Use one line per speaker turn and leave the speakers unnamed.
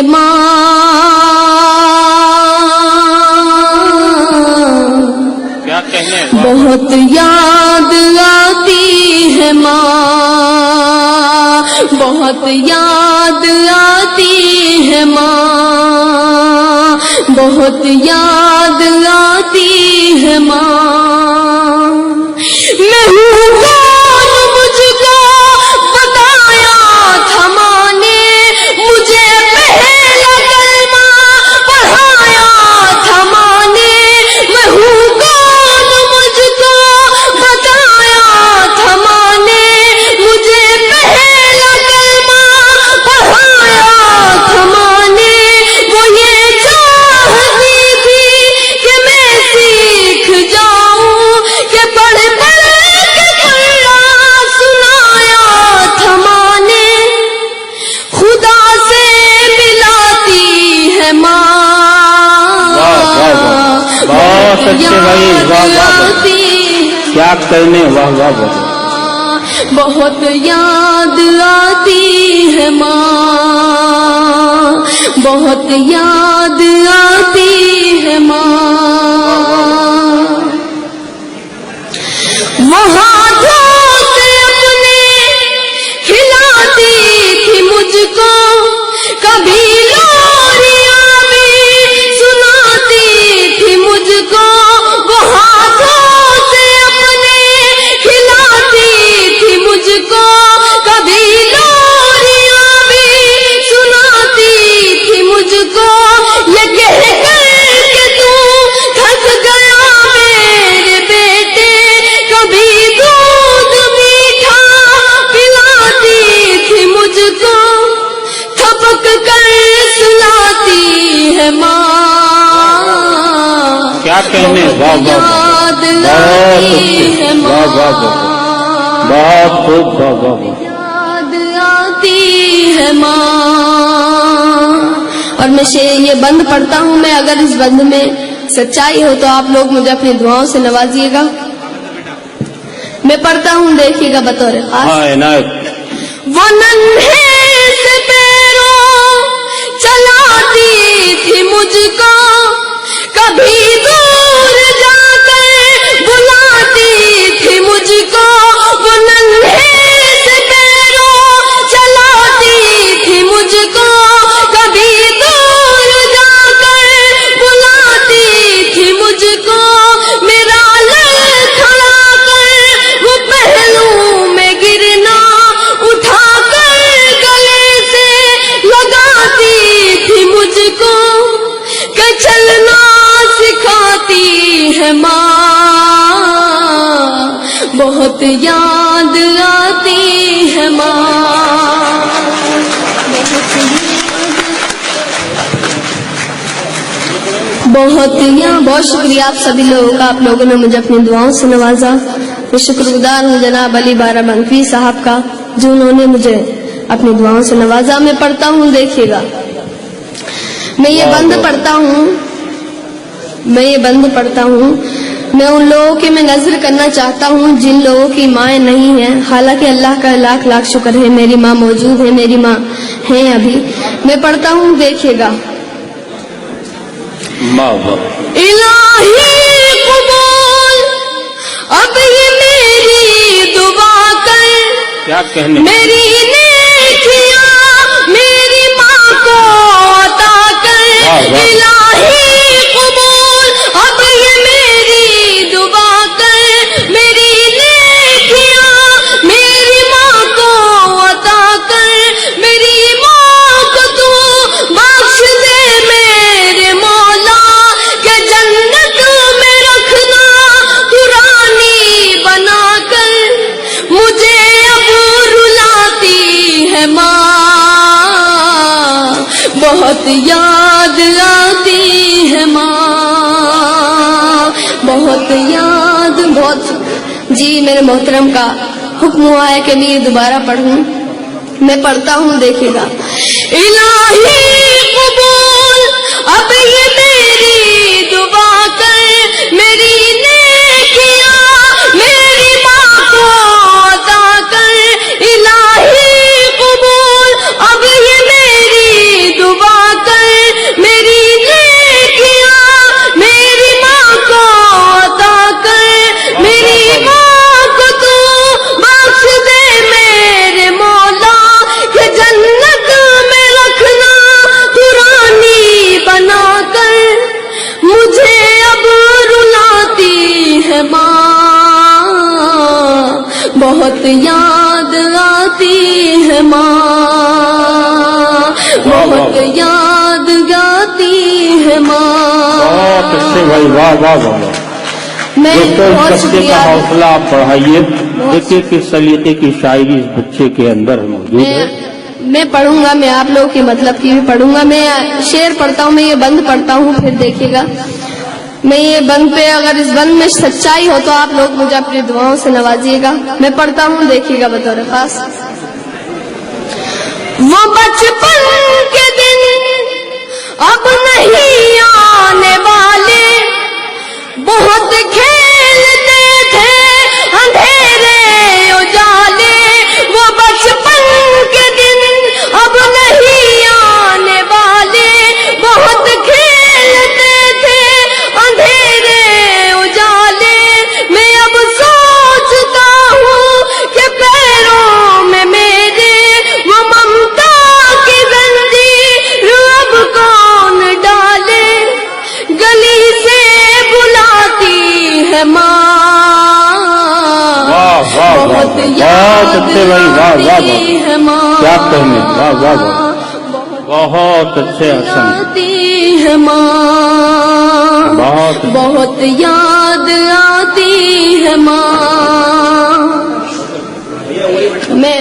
ہے ماں،
کیا کہنے
بہت یاد آتی ہے ماں، بہت یاد آتی ہے ماں، بہت یاد آتی ہے ماں۔ میں ہوں کون مجھ کو بتایا تھا ماں نے، مجھے پہلا کلمہ پڑھایا تھا ماں نے۔ میں ہوں کون مجھ کو بتایا تھا ماں نے، مجھے پہلا کلمہ پڑھایا تھا ماں نے۔ وہ یہ چاہتی تھی کہ میں سیکھ جاؤں، کہ پڑھ پڑھ کے کھڑا سنایا تھا ماں نے۔ خدا سے ملاتی ہے ماں،
بہت اچھے بھائی، واہ واہ کیا کرنے، واہ واہ واہ۔
بہت یاد آتی ہے ماں، بہت یاد آتی ہے ماں۔ وہ ہاتھوں سے اپنے کھلاتی تھی مجھ کو، کبھی لوریاں بھی سناتی تھی مجھ کو۔ وہ ہاتھوں سے اپنے کھلاتی تھی مجھ کو، کبھی لوریاں بھی سناتی تھی مجھ کو۔ یہ کہہ کر کہ تو تھک گیا میرے بیٹے، کبھی دودھ میٹھا پلاتی تھی مجھ کو، تھپک کر سلاتی ہے ماں۔
کیا کہنے، واہ واہ واہ،
یاد
بہت
آتی
اچھے،
ہے
واہ واہ واہ، بہت خوب، واہ واہ واہ۔
یاد آتی ہے ماں۔ اور میں یہ بند پڑھتا ہوں، میں اگر اس بند میں سچائی ہو تو آپ لوگ مجھے اپنی دعاؤں سے نوازیے گا۔ میں پڑھتا ہوں، دیکھیے گا بطور خاص۔
ہاں عنایت۔
وہ ننھے سے پیروں چلاتی تھی مجھ کو، کبھی دور جا کر بلاتی تھی مجھ کو۔ وہ ننھے سے پیروں چلاتی تھی مجھ کو، کبھی دور جا کر بلاتی تھی مجھ کو۔ میرا لڑکھڑا کر وہ پہلو میں گرنا اٹھا کر گلے سے لگاتی تھی مجھ کو، کہ چلنا سکھاتی ہے ماں۔ بہت یاد آتی ہے ماں، بہت شکریہ آپ سبھی لوگوں کا، آپ لوگوں نے مجھے اپنی دعاؤں سے نوازا۔ میں شکر گزار ہوں جناب علی بارہ منفی صاحب کا، جنہوں نے مجھے اپنی دعاؤں سے نوازا۔ میں پڑھتا ہوں، دیکھیے گا۔ میں یہ بند پڑھتا ہوں، میں ان لوگوں کی میں نظر کرنا چاہتا ہوں جن لوگوں کی مائیں نہیں ہیں، حالانکہ اللہ کا لاکھ لاکھ شکر ہے میری ماں موجود ہے، میری ماں ہیں ابھی۔ میں پڑھتا ہوں، دیکھیے گا۔ الہی قبول اب یہ میری دعا کر،
کیا کہنے،
میری نیکیاں میری ماں کو عطا کر۔ الہی قبول اب یہ میری دعا کر، میری نیکیاں میری ماں کو عطا کر۔ میری ماں کو تو بخش دے میرے مولا، کہ جنت میں رکھنا قرآنی بنا کر۔ مجھے اب رلاتی ہے ماں، بہت یاد آتی ہے ماں، بہت یاد، بہت۔ جی میرے محترم کا حکم ہوا ہے کہ میں یہ دوبارہ پڑھوں، میں پڑھتا ہوں، دیکھے گا۔ الہی قبول اب یہ میری دعا کر، میری نیکیاں میری ماں کو عطا کر۔ الہی قبول اب یہ میری دعا بہت یاد آتی ہے ماں، بہت یاد آتی ہے ماں۔
بہت اچھے بھائی، واہ واہ واہ واہ۔
میں
دوستوں اس
بہت
بچے
شکریہ
کا حوصلہ آپ بڑھائیے، دیکھیے کس سلیقے کی شاعری اس بچے کے اندر موجود ہے۔
میں پڑھوں گا، میں آپ لوگوں کی مطلب کی بھی پڑھوں گا۔ میں شعر پڑھتا ہوں، میں یہ بند پڑھتا ہوں، پھر دیکھیے گا میں یہ بند پہ اگر اس بند میں سچائی ہو تو آپ لوگ مجھے اپنی دعاؤں سے نوازیے گا۔ میں پڑھتا ہوں، دیکھیے گا بطور خاص۔ وہ بچپن کے دن اب نہیں آنے والے، بہت کھیلتے تھے اندھیرے اجالے۔ وہ بچپن کے دن اب نہیں آنے والے، بہت کھیلتے تھے اندھیرے اجالے۔ میں اب سوچتا ہوں کہ پیروں میں میرے وہ ممتا کی زنجیر اب کون ڈالے۔ گلی سے بلاتی ہے ماں، بہت یاد
اچھے بھائی، واہ واہ
آتی
واہ،
ہے ماں،
کیا کہنے، واہ واہ واہ، بہت اچھے حسن،
آتی ہے ماں،
بہت
بہت یاد آتی ہے ماں۔ میں